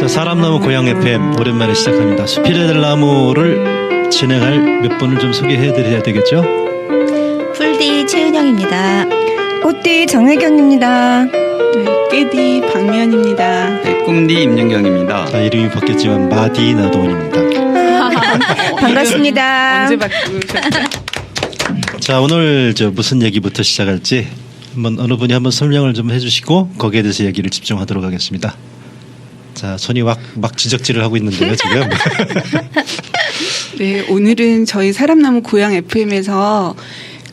자, 사람나무 고향 FM 오랜만에 시작합니다. 수필의 들나무를 진행할 몇 분을 좀 소개해드려야 되겠죠? 풀디 최은영입니다. 꽃띠 정혜경입니다. 네, 깨디 박미연입니다. 네, 꿈디 임윤경입니다. 자, 이름이 바뀌었지만 마디 나도원입니다. 반갑습니다. 언제 바꾸셨죠? 자, 오늘 무슨 얘기부터 시작할지 어느 분이 한번 설명을 좀 해주시고 거기에 대해서 얘기를 집중하도록 하겠습니다. 자, 손이 막 지적질을 하고 있는데요, 지금. 네, 오늘은 저희 사람나무 고향 FM에서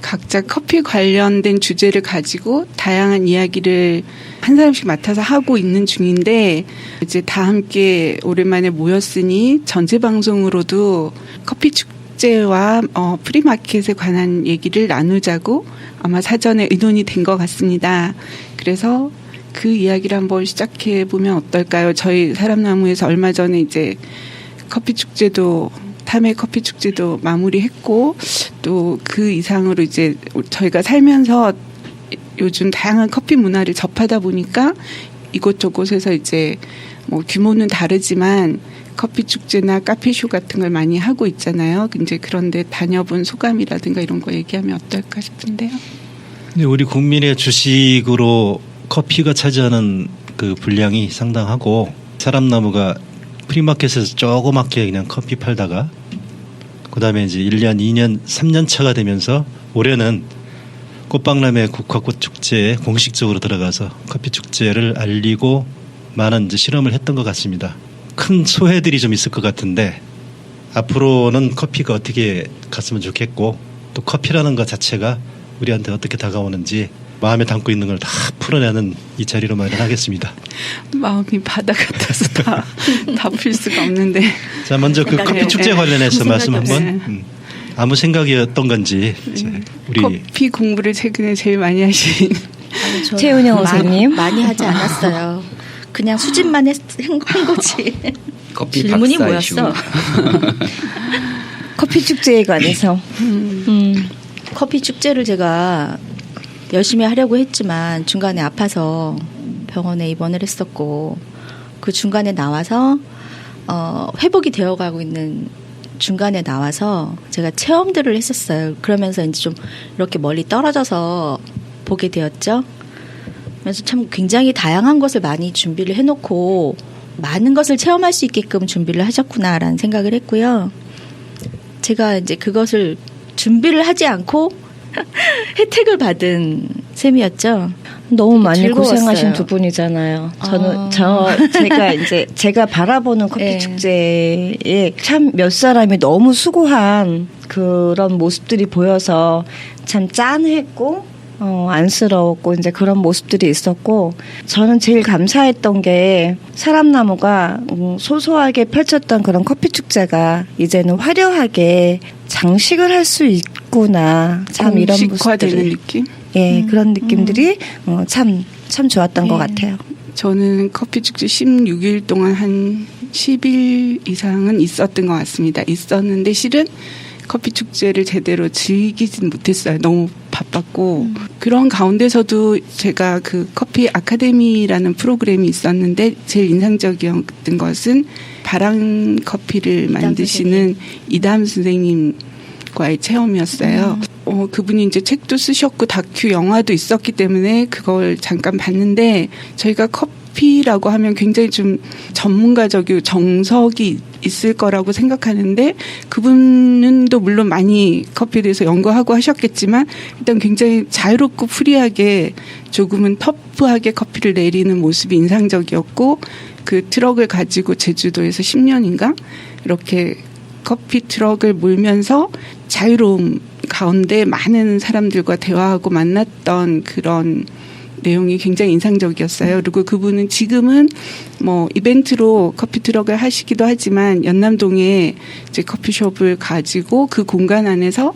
각자 커피 관련된 주제를 가지고 다양한 이야기를 한 사람씩 맡아서 하고 있는 중인데, 이제 다 함께 오랜만에 모였으니 전체 방송으로도 커피 축제와 프리마켓에 관한 얘기를 나누자고 아마 사전에 의논이 된 것 같습니다. 그래서 그 이야기를 한번 시작해 보면 어떨까요? 저희 사람나무에서 얼마 전에 이제 커피 축제도 탐의 커피 축제도 마무리했고, 또 그 이상으로 이제 저희가 살면서 요즘 다양한 커피 문화를 접하다 보니까 이곳저곳에서 이제 뭐 규모는 다르지만 커피 축제나 카페쇼 같은 걸 많이 하고 있잖아요. 이제 그런데 다녀본 소감이라든가 이런 거 얘기하면 어떨까 싶은데요. 네, 우리 국민의 주식으로 커피가 차지하는 그 분량이 상당하고, 사람나무가 프리마켓에서 조그맣게 그냥 커피 팔다가 그다음에 이제 1년, 2년, 3년 차가 되면서 올해는 꽃박람회 국화꽃축제에 공식적으로 들어가서 커피 축제를 알리고 많은 이제 실험을 했던 것 같습니다. 큰 소회들이 좀 있을 것 같은데 앞으로는 커피가 어떻게 갔으면 좋겠고, 또 커피라는 것 자체가 우리한테 어떻게 다가오는지 마음에 담고 있는 걸 다 풀어내는 이 자리로 마련하겠습니다. 마음이 바다 같아서 다 풀 수가 없는데. 자, 먼저 그 커피 축제 관련해서 말씀 한번. 네. 아무 생각이 어떤 건지 우리 커피 공부를 최근에 제일 많이 하신 최은영 원사님. 많이 하지 않았어요. 그냥 수집만 한 거지. 커피 질문이 박사 뭐였어? 커피 축제에 관해서. 커피 축제를 제가 열심히 하려고 했지만 중간에 아파서 병원에 입원을 했었고, 그 중간에 나와서 회복이 되어가고 있는 중간에 나와서 제가 체험들을 했었어요. 그러면서 이제 좀 이렇게 멀리 떨어져서 보게 되었죠. 그래서 참 굉장히 다양한 것을 많이 준비를 해놓고 많은 것을 체험할 수 있게끔 준비를 하셨구나라는 생각을 했고요. 제가 이제 그것을 준비를 하지 않고 혜택을 받은 셈이었죠. 너무 많이 즐거웠어요. 고생하신 두 분이잖아요. 제가 바라보는 커피 네. 축제에 참 몇 사람이 너무 수고한 그런 모습들이 보여서 참 짠했고, 안쓰러웠고, 이제 그런 모습들이 있었고, 저는 제일 감사했던 게 사람나무가 소소하게 펼쳤던 그런 커피 축제가 이제는 화려하게 장식을 할 수 있구나. 참 이런 공식화되는 모습들이. 느낌? 예, 그런 느낌들이 참 좋았던 것 같아요. 저는 커피 축제 16일 동안 한 10일 이상은 있었던 것 같습니다. 있었는데 실은 커피 축제를 제대로 즐기진 못했어요. 너무 바빴고. 그런 가운데서도 제가 그 커피 아카데미라는 프로그램이 있었는데 제일 인상적이었던 것은 바람 커피를 만드시는 이담 선생님과의 체험이었어요. 그분이 이제 책도 쓰셨고 다큐 영화도 있었기 때문에 그걸 잠깐 봤는데, 저희가 커피라고 하면 굉장히 좀 전문가적이고 정석이 있을 거라고 생각하는데, 그분은 또 물론 많이 커피에 대해서 연구하고 하셨겠지만 일단 굉장히 자유롭고 프리하게 조금은 터프하게 커피를 내리는 모습이 인상적이었고, 그 트럭을 가지고 제주도에서 10년인가 이렇게 커피 트럭을 몰면서 자유로움 가운데 많은 사람들과 대화하고 만났던 그런 내용이 굉장히 인상적이었어요. 그리고 그분은 지금은 뭐 이벤트로 커피 트럭을 하시기도 하지만 연남동에 이제 커피숍을 가지고 그 공간 안에서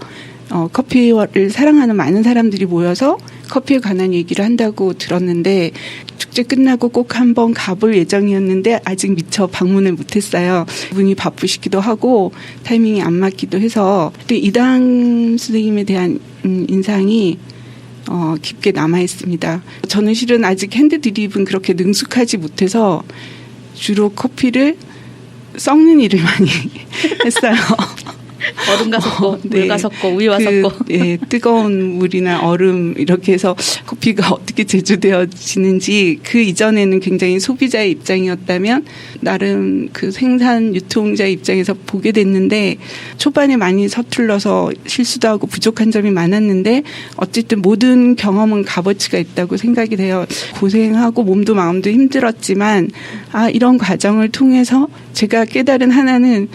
커피를 사랑하는 많은 사람들이 모여서 커피에 관한 얘기를 한다고 들었는데, 축제 끝나고 꼭 한번 가볼 예정이었는데 아직 미처 방문을 못했어요. 그분이 바쁘시기도 하고 타이밍이 안 맞기도 해서. 근데 이당 선생님에 대한 인상이 깊게 남아 있습니다. 저는 실은 아직 핸드 드립은 그렇게 능숙하지 못해서 주로 커피를 섞는 일을 많이 했어요. 얼음과 섞고 네. 물과 섞고 우유와 섞고. 예, 뜨거운 물이나 얼음 이렇게 해서 커피가 어떻게 제조되어지는지 그 이전에는 굉장히 소비자의 입장이었다면 나름 그 생산 유통자의 입장에서 보게 됐는데 초반에 많이 서툴러서 실수도 하고 부족한 점이 많았는데 어쨌든 모든 경험은 값어치가 있다고 생각이 돼요. 고생하고 몸도 마음도 힘들었지만 이런 과정을 통해서 제가 깨달은 하나는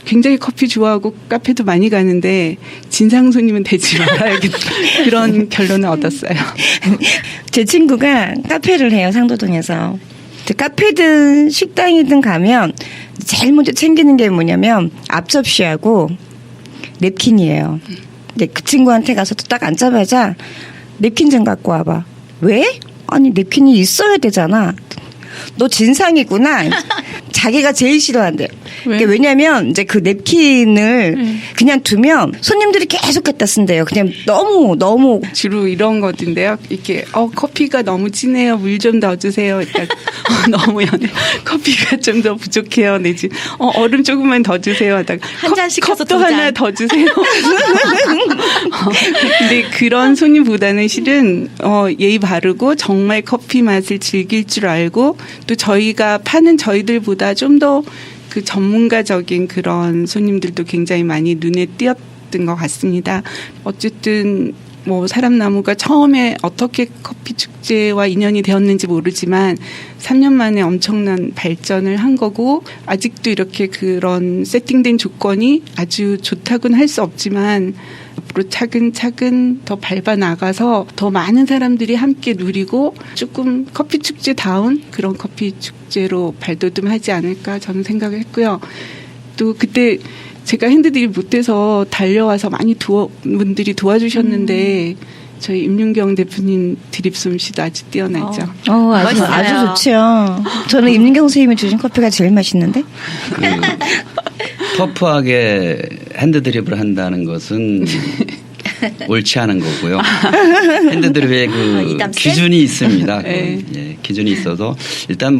굉장히 커피 좋아하고 카페도 많이 가는데 진상 손님은 되지 말아야겠다. 그런 결론을 얻었어요. 제 친구가 카페를 해요, 상도동에서. 카페든 식당이든 가면 제일 먼저 챙기는 게 뭐냐면 앞접시하고 냅킨이에요. 근데 그 친구한테 가서 딱 앉자마자 냅킨 좀 갖고 와봐. 왜? 아니 냅킨이 있어야 되잖아. 너 진상이구나. 자기가 제일 싫어한대요. 왜? 왜냐면 이제 그 냅킨을 그냥 두면 손님들이 계속 갖다 쓴대요. 그냥 너무 주로 이런 것인데요. 이렇게 커피가 너무 진해요. 물 좀 더 주세요. 일단 너무 연해. 커피가 좀 더 부족해요. 내지 얼음 조금만 더 주세요. 하다가 한 잔 시켜서 컵도 두 잔. 하나 더 주세요. 근데 그런 손님보다는 실은 예의 바르고 정말 커피 맛을 즐길 줄 알고 또 저희가 파는 저희들보다 좀 더 그 전문가적인 그런 손님들도 굉장히 많이 눈에 띄었던 것 같습니다. 어쨌든 사람나무가 처음에 어떻게 커피 축제와 인연이 되었는지 모르지만 3년 만에 엄청난 발전을 한 거고 아직도 이렇게 그런 세팅된 조건이 아주 좋다고는 할 수 없지만 앞으로 차근차근 더 밟아 나가서 더 많은 사람들이 함께 누리고 조금 커피 축제다운 그런 커피 축제로 발돋움하지 않을까 저는 생각을 했고요. 또 그때 제가 핸드드립 못해서 달려와서 많이 분들이 도와주셨는데 저희 임윤경 대표님 드립 솜씨도 아주 뛰어나죠. 아주 멋있어요. 좋죠. 저는 임윤경 선생님이 주신 커피가 제일 맛있는데. 터프하게 핸드드립을 한다는 것은 옳지 않은 거고요. 핸드드립에 그 이담쌤? 기준이 있습니다. 네. 예, 기준이 있어서 일단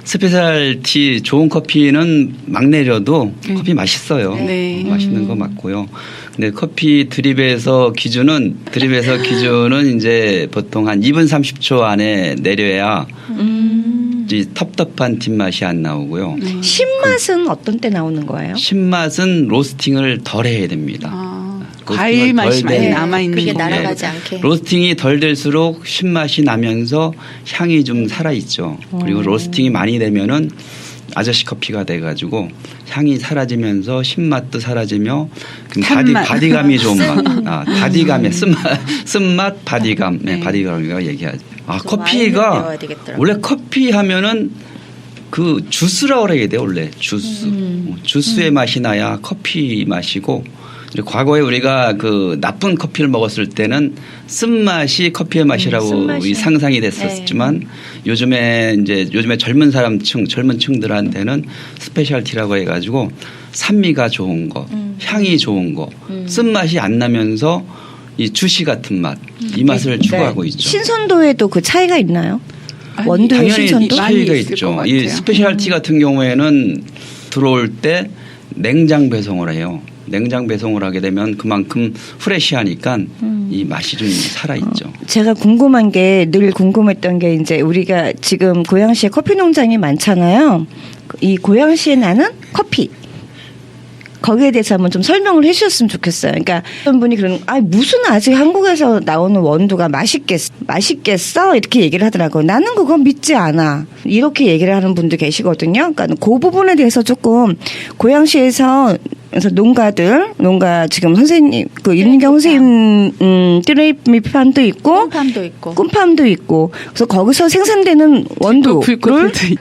스페셜티 좋은 커피는 막 내려도 커피 맛있어요. 네. 맛있는 거 맞고요. 근데 커피 드립에서 기준은 이제 보통 한 2분 30초 안에 내려야 이 텁텁한 뒷맛이 안 나오고요. 신맛은 어떤 때 나오는 거예요? 신맛은 로스팅을 덜 해야 됩니다. 과일 맛이 많이 덜 돼. 남아있는 그게 건가요? 날아가지 않게. 로스팅이 덜 될수록 신맛이 나면서 향이 좀 살아있죠. 그리고 로스팅이 많이 되면은 아저씨 커피가 돼가지고 향이 사라지면서 신맛도 사라지며 탄맛. 바디감이 좋은 맛. 바디감의 쓴맛 바디감. 네, 바디감이라고 얘기하죠. 와인을 커피가 배워야 되겠더라고요. 원래 커피 하면은 그 주스라고 그래야 돼요. 원래 주스. 주스의 맛이 나야 커피 맛이고 과거에 우리가 그 나쁜 커피를 먹었을 때는 쓴맛이 커피의 맛이라고 쓴맛이. 상상이 됐었지만 요즘에 젊은 층들한테는 스페셜티라고 해가지고 산미가 좋은 거, 향이 좋은 거, 쓴맛이 안 나면서 이 주시 같은 맛, 이 맛을 추구하고 있죠. 신선도에도 그 차이가 있나요? 원두의 당연히 신선도? 차이가 많이 있을 있죠. 것 이 같아요. 스페셜티 같은 경우에는 들어올 때 냉장 배송을 해요. 냉장 배송을 하게 되면 그만큼 프레시하니까 이 맛이 좀 살아있죠. 제가 궁금한 게 늘 궁금했던 게 이제 우리가 지금 고양시에 커피 농장이 많잖아요. 이 고양시에 나는 커피. 거기에 대해서 한번 좀 설명을 해주셨으면 좋겠어요. 그러니까 어떤 분이 무슨 아직 한국에서 나오는 원두가 맛있겠어? 이렇게 얘기를 하더라고요. 나는 그건 믿지 않아. 이렇게 얘기를 하는 분도 계시거든요. 그러니까 그 부분에 대해서 조금 고양시에서 그래서 농가 지금 선생님 임윤경 선생님 띠레미팜도 있고 꿈팜도 있고 그래서 거기서 생산되는 원두를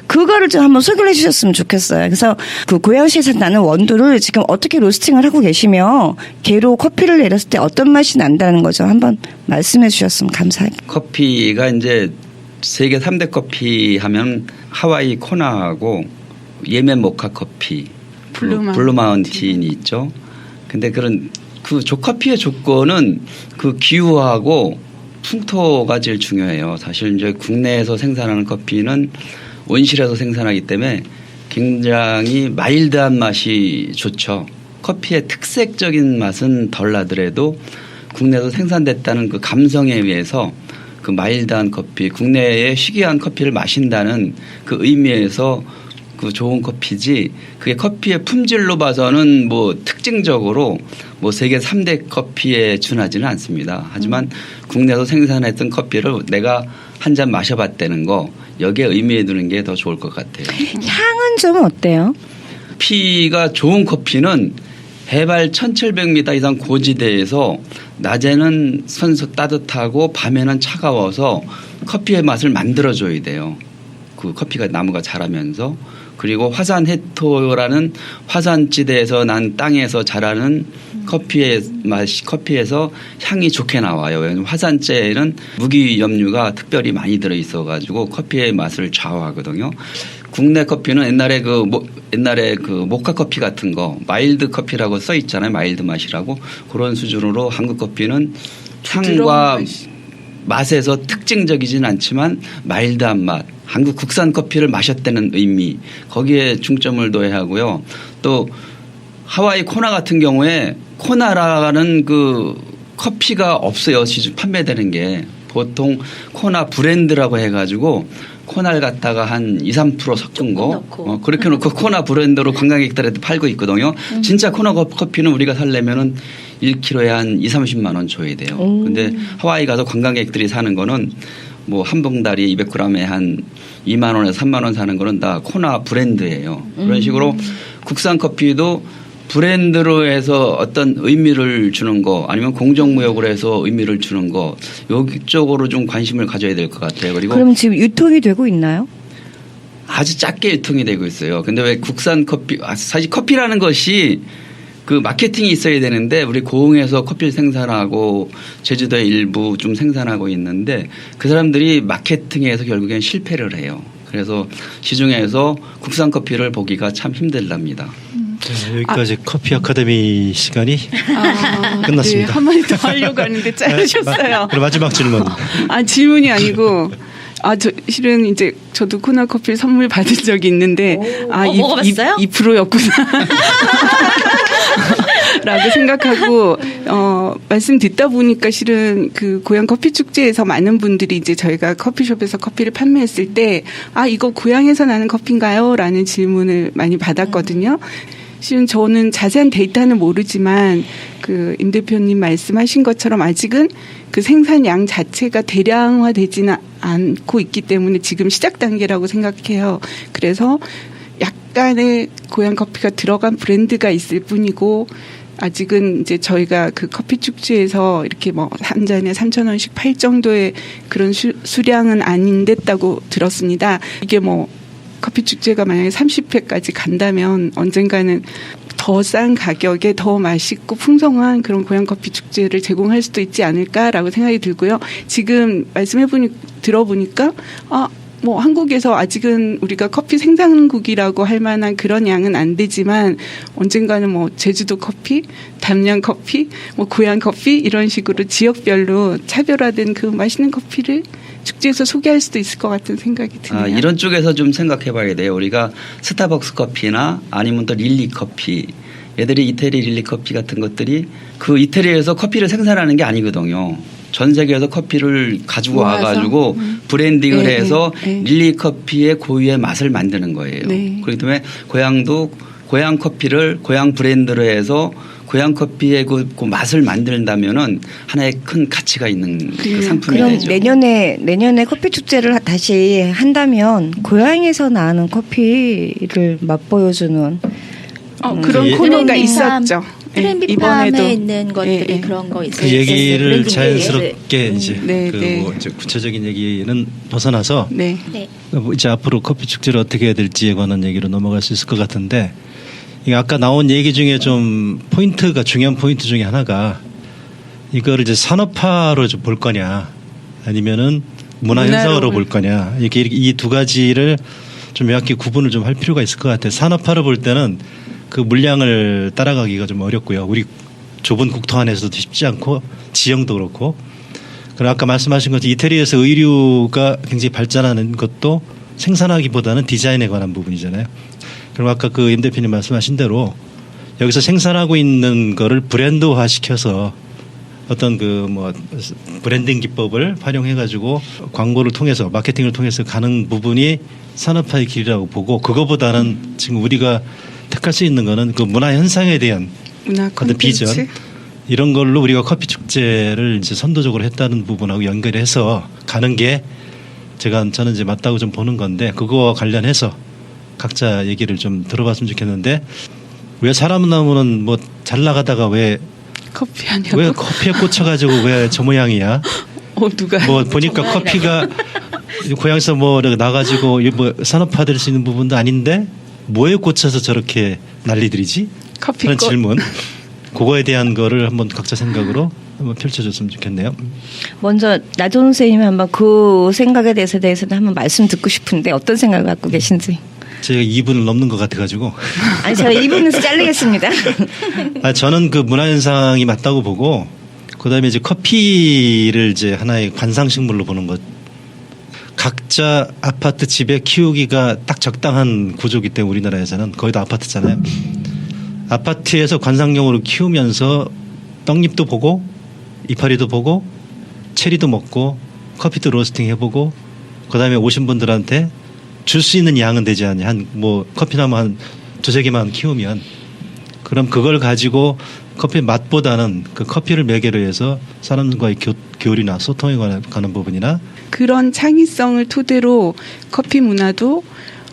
그거를 좀 한번 소개를 해주셨으면 좋겠어요. 그래서 그 고양시에서 나는 원두를 지금 어떻게 로스팅을 하고 계시며 걔로 커피를 내렸을 때 어떤 맛이 난다는 거죠. 한번 말씀해 주셨으면 감사하겠습니다. 커피가 이제 세계 3대 커피 하면 하와이 코나하고 예멘 모카 커피, 블루마운틴이 있죠. 근데 그 커피의 조건은 그 기후하고 풍토가 제일 중요해요. 사실 이제 국내에서 생산하는 커피는 온실에서 생산하기 때문에 굉장히 마일드한 맛이 좋죠. 커피의 특색적인 맛은 덜 나더라도 국내에서 생산됐다는 그 감성에 의해서 그 마일드한 커피, 국내의 희귀한 커피를 마신다는 그 의미에서 그 좋은 커피지, 그게 커피의 품질로 봐서는 뭐 특징적으로 뭐 세계 3대 커피에 준하지는 않습니다. 하지만 국내에서 생산했던 커피를 내가 한 잔 마셔봤다는 거, 여기에 의미해 두는 게 더 좋을 것 같아요. 향은 좀 어때요? 커피가 좋은 커피는 해발 1700m 이상 고지대에서 낮에는 선수 따뜻하고 밤에는 차가워서 커피의 맛을 만들어줘야 돼요. 그 커피가 나무가 자라면서. 그리고 화산해토라는 화산지대에서 난 땅에서 자라는 커피의 맛이, 커피에서 향이 좋게 나와요. 왜냐하면 화산재에는 무기염류가 특별히 많이 들어있어 가지고 커피의 맛을 좌우하거든요. 국내 커피는 옛날에 그 모카 커피 같은 거 마일드 커피라고 써 있잖아요. 마일드 맛이라고. 그런 수준으로 한국 커피는 향과 맛에서 특징적이진 않지만 마일드한 맛, 한국 국산 커피를 마셨다는 의미, 거기에 중점을 둬야 하고요. 또 하와이 코나 같은 경우에 코나라는 그 커피가 없어요. 시중 판매되는 게. 보통 코나 브랜드라고 해가지고 코나를 갖다가 한 2, 3% 섞은 거 그렇게 놓고 코나 브랜드로 관광객들한테 팔고 있거든요. 진짜 코나 커피는 우리가 살려면은 1kg에 한 2, 30만 원 줘야 돼요. 근데 하와이 가서 관광객들이 사는 거는 뭐 한 봉다리 200g에 한 2만 원에서 3만 원 사는 거는 다 코나 브랜드예요. 그런 식으로 국산 커피도 브랜드로 해서 어떤 의미를 주는 거 아니면 공정무역으로 해서 의미를 주는 거 이쪽으로 좀 관심을 가져야 될 것 같아요. 그리고 그럼 지금 유통이 되고 있나요? 아주 작게 유통이 되고 있어요. 근데 왜 국산 커피, 사실 커피라는 것이 그 마케팅이 있어야 되는데 우리 고흥에서 커피를 생산하고 제주도에 일부 좀 생산하고 있는데 그 사람들이 마케팅에서 결국엔 실패를 해요. 그래서 시중에서 국산 커피를 보기가 참 힘들답니다. 네, 여기까지 커피 아카데미 시간이 끝났습니다. 네, 한마디 더 하려고 하는데 짧으셨어요. 그럼 마지막 질문. 질문이 아니고 저 실은 이제 저도 코나 커피를 선물 받은 적이 있는데 먹어봤어요? 2%였구나. 라고 생각하고 말씀 듣다 보니까 실은 그 고향 커피 축제에서 많은 분들이 이제 저희가 커피숍에서 커피를 판매했을 때 이거 고향에서 나는 커피인가요? 라는 질문을 많이 받았거든요. 실은 저는 자세한 데이터는 모르지만 그 임 대표님 말씀하신 것처럼 아직은 그 생산량 자체가 대량화되지는 않고 있기 때문에 지금 시작 단계라고 생각해요. 그래서 약간의 고향 커피가 들어간 브랜드가 있을 뿐이고 아직은 이제 저희가 그 커피 축제에서 이렇게 뭐 한 잔에 3,000원씩 팔 정도의 그런 수량은 아닌됐다고 들었습니다. 이게 뭐 커피 축제가 만약에 30회까지 간다면 언젠가는 더 싼 가격에 더 맛있고 풍성한 그런 고향 커피 축제를 제공할 수도 있지 않을까라고 생각이 들고요. 지금 들어보니까 뭐 한국에서 아직은 우리가 커피 생산국이라고 할 만한 그런 양은 안 되지만 언젠가는 뭐 제주도 커피, 담양 커피, 뭐 고향 커피 이런 식으로 지역별로 차별화된 그 맛있는 커피를 축제에서 소개할 수도 있을 것 같은 생각이 드네요. 이런 쪽에서 좀 생각해 봐야 돼요. 우리가 스타벅스 커피나 아니면 또 릴리 커피, 얘들이 이태리 릴리 커피 같은 것들이 그 이태리에서 커피를 생산하는 게 아니거든요. 전 세계에서 커피를 가지고 와가지고 브랜딩을 해서 릴리 커피의 고유의 맛을 만드는 거예요. 네. 그렇기 때문에 고향도 고향 커피를 고향 브랜드로 해서 고향 커피의 그 맛을 만든다면은 하나의 큰 가치가 있는 그 상품이 그럼 되죠. 내년에 커피 축제를 다시 한다면 고향에서 나는 커피를 맛보여주는 그런 코너가 있었죠. 프렌비팜에 있는 것들이 그런 거 있어요. 그 얘기를 브랜드 자연스럽게 이제 네. 뭐 구체적인 얘기는 벗어나서 네. 이제 앞으로 커피 축제를 어떻게 해야 될지에 관한 얘기로 넘어갈 수 있을 것 같은데, 이게 아까 나온 얘기 중에 좀 중요한 포인트 중에 하나가 이거를 이제 산업화로 좀 볼 거냐 아니면은 문화현상으로 볼 거냐, 이렇게 이 두 가지를 좀 명확히 구분을 좀 할 필요가 있을 것 같아요. 산업화로 볼 때는 그 물량을 따라가기가 좀 어렵고요. 우리 좁은 국토 안에서도 쉽지 않고 지형도 그렇고. 그리고 아까 말씀하신 것처럼 이태리에서 의류가 굉장히 발전하는 것도 생산하기보다는 디자인에 관한 부분이잖아요. 그럼 아까 그 임 대표님 말씀하신 대로 여기서 생산하고 있는 거를 브랜드화 시켜서 어떤 그 뭐 브랜딩 기법을 활용해 가지고 광고를 통해서 마케팅을 통해서 가는 부분이 산업화의 길이라고 보고, 그거보다는 지금 우리가 택할 수 있는 거는 그 문화 현상에 대한 문화 어떤 비전, 콘텐츠. 이런 걸로 우리가 커피 축제를 이제 선도적으로 했다는 부분하고 연결해서 가는 게 저는 이제 맞다고 좀 보는 건데, 그거와 관련해서 각자 얘기를 좀 들어봤으면 좋겠는데, 왜 사람나무는 뭐 잘 나가다가 왜 커피 하냐고. 커피에 꽂혀가지고 왜 저 모양이야? 누가 뭐 보니까 커피가 고향에서 뭐 나가지고 뭐 산업화될 수 있는 부분도 아닌데 뭐에 꽂혀서 저렇게 난리들이지? 커피꽃. 그런 질문. 그거에 대한 거를 한번 각자 생각으로 한번 펼쳐줬으면 좋겠네요. 먼저 나존 선생님이 한번 그 생각에 대해서는 한번 말씀 듣고 싶은데 어떤 생각을 갖고 계신지. 제가 2분을 넘는 것 같아가지고. 아니 제가 2분에서 자르겠습니다. 저는 그 문화현상이 맞다고 보고, 그다음에 이제 커피를 이제 하나의 관상식물로 보는 것. 각자 아파트 집에 키우기가 딱 적당한 구조이기 때문에 우리나라에서는 거의 다 아파트잖아요. 아파트에서 관상용으로 키우면서 떡잎도 보고 이파리도 보고 체리도 먹고 커피도 로스팅 해보고, 그다음에 오신 분들한테 줄 수 있는 양은 되지 않냐. 뭐 커피나무 한 2-3개만 키우면, 그럼 그걸 가지고 커피 맛보다는 그 커피를 매개로 해서 사람과의 교류나 소통에 가는 부분이나, 그런 창의성을 토대로 커피 문화도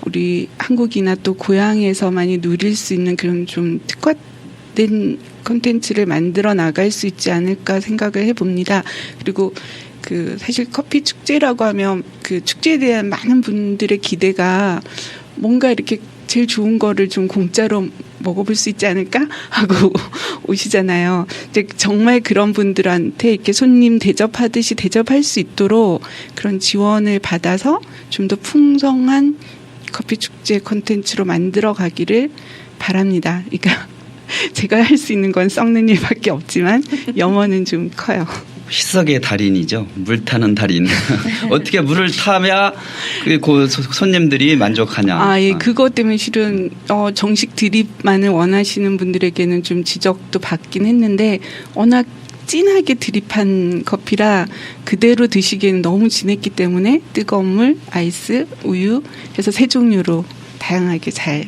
우리 한국이나 또 고향에서만이 누릴 수 있는 그런 좀 특화된 콘텐츠를 만들어 나갈 수 있지 않을까 생각을 해봅니다. 그리고 그 사실 커피 축제라고 하면 그 축제에 대한 많은 분들의 기대가 뭔가 이렇게 제일 좋은 거를 좀 공짜로 먹어볼 수 있지 않을까 하고 오시잖아요. 이제 정말 그런 분들한테 이렇게 손님 대접하듯이 대접할 수 있도록 그런 지원을 받아서 좀 더 풍성한 커피 축제 콘텐츠로 만들어 가기를 바랍니다. 그러니까 제가 할 수 있는 건 썩는 일밖에 없지만 염원은 좀 커요. 희석의 달인이죠. 물 타는 달인. 어떻게 물을 타야 그 손님들이 만족하냐. 예, 그것 때문에 실은 정식 드립만을 원하시는 분들에게는 좀 지적도 받긴 했는데, 워낙 진하게 드립한 커피라 그대로 드시기에는 너무 진했기 때문에 뜨거운 물, 아이스, 우유 해서 3종류로 다양하게 잘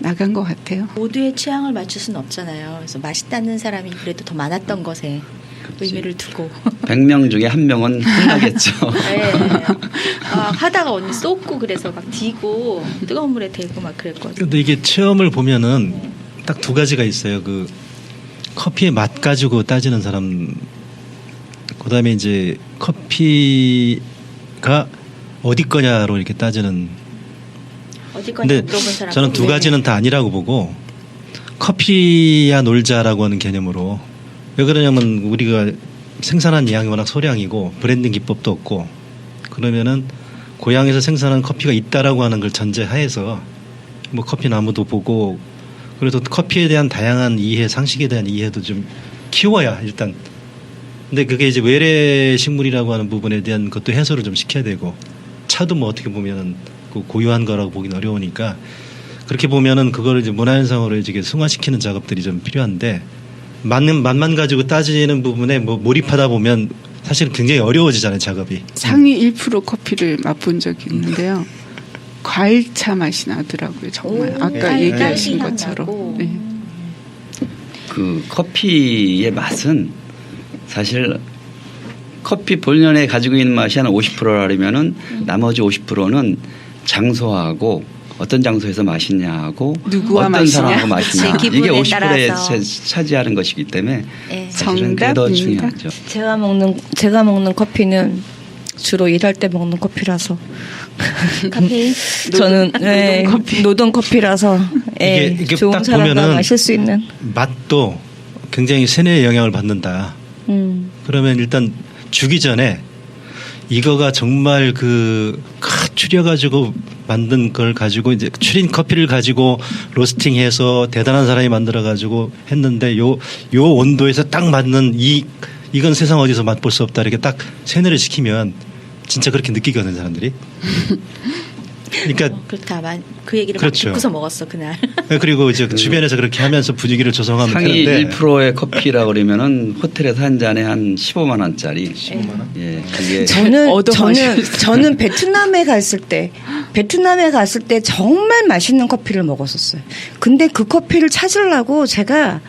나간 것 같아요. 모두의 취향을 맞출 수는 없잖아요. 그래서 맛있다는 사람이 그래도 더 많았던 것에 의미를 두고 100명 중에 1명은 혼나겠죠. 네. 하다가 언니 쏟고 그래서 막 디고 뜨거운 물에 대고 막 그랬거든요. 근데 이게 체험을 보면은 딱 2가지가 있어요. 그 커피의 맛 가지고 따지는 사람, 그다음에 이제 커피가 어디 거냐로 이렇게 따지는. 어디 근데 건지 물어본 사람. 저는 2가지는 다 아니라고 보고, 커피야 놀자라고 하는 개념으로. 왜 그러냐면 우리가 생산한 양이 워낙 소량이고 브랜딩 기법도 없고, 그러면은 고향에서 생산한 커피가 있다라고 하는 걸 전제하에서 뭐 커피 나무도 보고, 그래서 커피에 대한 다양한 이해, 상식에 대한 이해도 좀 키워야 일단. 근데 그게 이제 외래 식물이라고 하는 부분에 대한 것도 해소를 좀 시켜야 되고, 차도 뭐 어떻게 보면은 고유한 거라고 보긴 어려우니까, 그렇게 보면은 그거를 이제 문화현상으로 이제 승화시키는 작업들이 좀 필요한데, 맛만 가지고 따지는 부분에 뭐 몰입하다 보면 사실은 굉장히 어려워지잖아요, 작업이. 상위 1% 커피를 맛본 적이 있는데요. 과일차 맛이 나더라고요. 정말 아까 얘기하신 것처럼. 네. 그 커피의 맛은 사실 커피 본연에 가지고 있는 맛이 한 50%라면은 나머지 50%는 장소하고 어떤 장소에서 마시냐하고 누구와 어떤 마시냐. 사람하고 마시냐. 그치, 이게 기분에 50%에 따라서. 차지하는 것이기 때문에 네. 사실은 그게 더 정답입니다. 중요하죠. 제가 먹는 커피는 주로 일할 때 먹는 커피라서 카페인. 저는 노동 커피라서 이게 좋은 딱 사람과 보면은 마실 수 있는. 맛도 굉장히 세뇌의 영향을 받는다. 그러면 일단 주기 전에 이거가 정말 추려가지고 만든 걸 가지고 이제 추린 커피를 가지고 로스팅해서 대단한 사람이 만들어가지고 했는데 요 온도에서 딱 맞는 이건 세상 어디서 맛볼 수 없다 이렇게 딱 세뇌를 시키면 진짜 그렇게 느끼거든 사람들이. 그러니까 그렇다. 그 얘기를 그렇죠. 막 듣고서 먹었어 그날. 그리고 이제 주변에서 그렇게 하면서 분위기를 조성하면 상위 되는데 1%의 커피라 그러면은 호텔에서 한 잔에 한 15만 원짜리. 15만 원? 예, 그게 저는 베트남에 갔을 때 정말 맛있는 커피를 먹었었어요. 근데 그 커피를 찾으려고 제가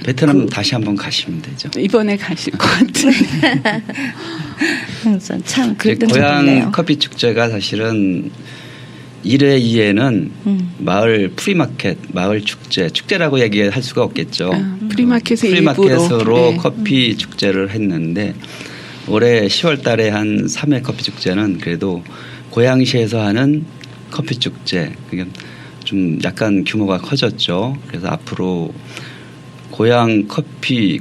베트남 다시 한번 가시면 되죠. 이번에 가실 것 같은데. 참 이제 그랬던 적이 고향 있네요. 커피 축제가 사실은 1회 2회는 마을 프리마켓, 마을 축제, 축제라고 얘기할 수가 없겠죠. 프리마켓의 프리마켓으로 일부로. 네. 커피 축제를 했는데 올해 10월 달에 한 3회 커피 축제는 그래도 고양시에서 하는 커피 축제, 그게 좀 약간 규모가 커졌죠. 그래서 앞으로 고향 커피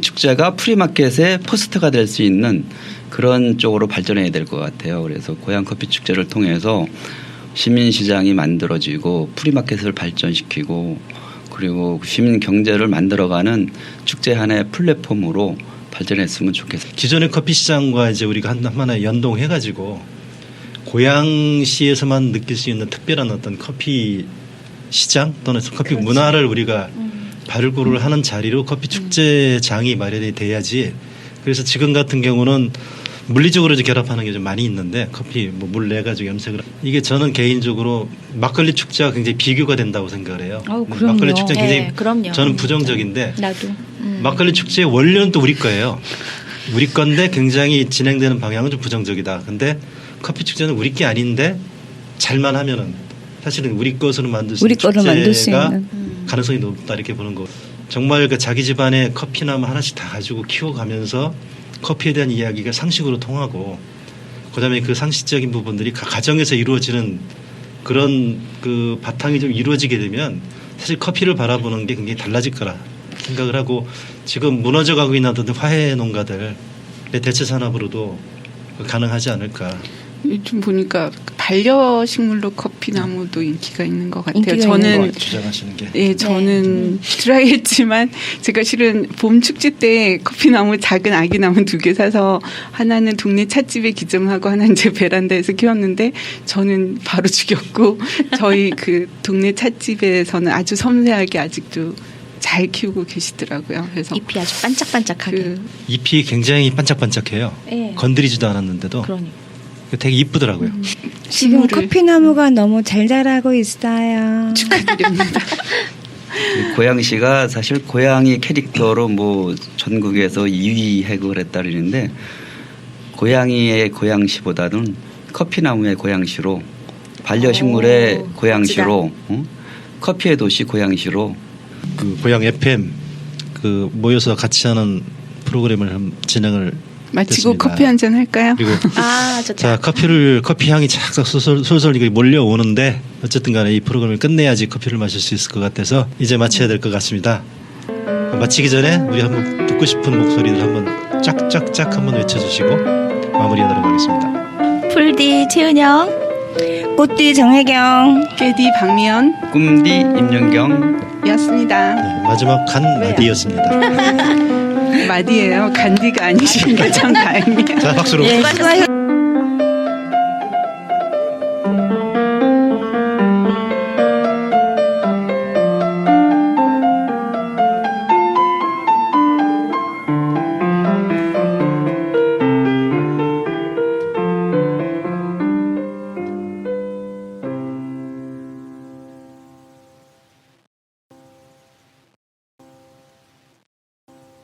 축제가 프리마켓의 포스터가 될 수 있는 그런 쪽으로 발전해야 될 것 같아요. 그래서 고향 커피 축제를 통해서 시민시장이 만들어지고 프리마켓을 발전시키고 그리고 시민 경제를 만들어가는 축제 하나의 플랫폼으로 발전했으면 좋겠어요. 기존의 커피 시장과 이제 우리가 하나의 연동해가지고 고양시에서만 느낄 수 있는 특별한 어떤 커피 시장 또는 커피 문화를 우리가 발굴을 하는 자리로 커피 축제장이 마련이 돼야지. 그래서 지금 같은 경우는 물리적으로 이제 결합하는 게 좀 많이 있는데 커피 뭐 물 내가지고 염색을 이게 저는 개인적으로 막걸리 축제와 굉장히 비교가 된다고 생각을 해요. 그럼요. 막걸리 축제 는 굉장히 네, 그럼요. 저는 부정적인데 나도. 막걸리 축제의 원료는 또 우리 거예요. 우리 건데 굉장히 진행되는 방향은 좀 부정적이다. 근데 커피 축제는 우리 게 아닌데 잘만 하면은 사실은 우리 것으로 만들 수 우리 있는 거를 만들 수 축제가 있는. 가능성이 높다 이렇게 보는 거. 정말 그 자기 집안에 커피나무 하나씩 다 가지고 키워가면서 커피에 대한 이야기가 상식으로 통하고 그다음에 그 상식적인 부분들이 가정에서 이루어지는 그런 그 바탕이 좀 이루어지게 되면 사실 커피를 바라보는 게 굉장히 달라질 거라 생각을 하고 지금 무너져가고 있는 어떤 화훼 농가들의 대체 산업으로도 가능하지 않을까. 요즘 보니까 반려식물로 커피나무도 인기가 있는 것 같아요. 인기가 저는 있는 것 주장하시는 게. 예, 저는 드라이했지만 제가 실은 봄 축제 때 커피나무 작은 아기 나무 2개 사서 하나는 동네 찻집에 기증하고 하나는 제 베란다에서 키웠는데 저는 바로 죽였고 저희 그 동네 찻집에서는 아주 섬세하게 아직도 잘 키우고 계시더라고요. 그래서 잎이 아주 반짝반짝하게. 그 잎이 굉장히 반짝반짝해요. 예. 건드리지도 않았는데도 그러니까. 되게 이쁘더라고요. 지금 식물을- 커피나무가 너무 잘 자라고 있어요. 축하드립니다. 고양시가 사실 고양이 캐릭터로 뭐 전국에서 2위 획을 했다는데 고양이의 고양시보다는 커피나무의 고양시로 반려식물의 오, 고양시로 커피의 도시 고양시로 그 고향 FM 그 모여서 같이 하는 프로그램을 진행을 마치고 됐습니다. 커피 한잔 할까요? 그리고 아, 좋다. 자 커피 향이 착 솔솔 이거 몰려오는데 어쨌든 간에 이 프로그램을 끝내야지 커피를 마실 수 있을 것 같아서 이제 마쳐야 될 것 같습니다. 마치기 전에 우리 한번 듣고 싶은 목소리들 한번 짝짝짝 한번 외쳐주시고 마무리하도록 하겠습니다. 풀디 최은영. 꽃띠 정혜경. 깨디 박미연 꿈디 임윤경이었습니다. 네, 마지막 간 마디였습니다. 마디예요. 간디가 아니시니까 참 다행이에요. 자 박수로. 수고하셨습니다.